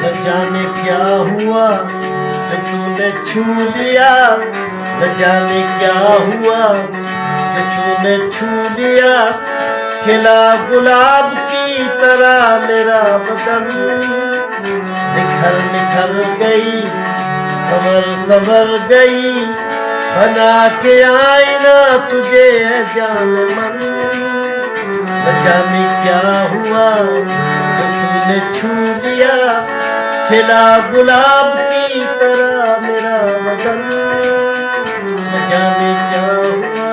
न जाने क्या हुआ जो तूने छू लिया, न जाने क्या हुआ जो तूने छू लिया। खिला गुलाब की तरह मेरा बदन, निखर निखर गई, संवर संवर गई। बना के आईना तुझे है जान मन, न जाने क्या हुआ जो तूने छू लिया। खिला गुलाब की तरह मेरा बदन, न जाने क्या हुआ।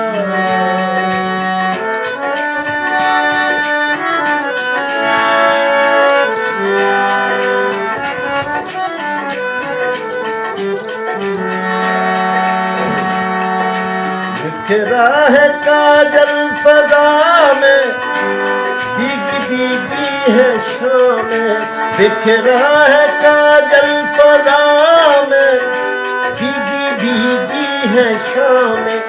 बिखरा है काजल फजा में, भीगी भीगी है शामें। बिखरा है काजल फजा में, भीगी भीगी है शामें।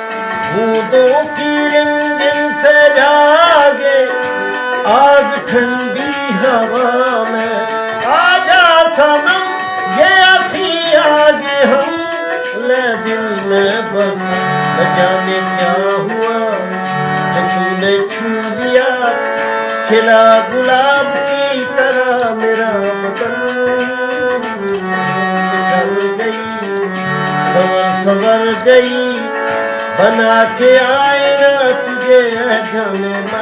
बूंदों की रिमझिम से जागे आग ठंडी हवा में। आजा सनम ये हंसी आगे हम ले दिल में बस। न जाने क्या हुआ जो तूने छू लिया। खिला गुलाब की तरह मेरा बदन, निखर गई, संवर संवर गई। बना के आईना तुझे है जाने मन।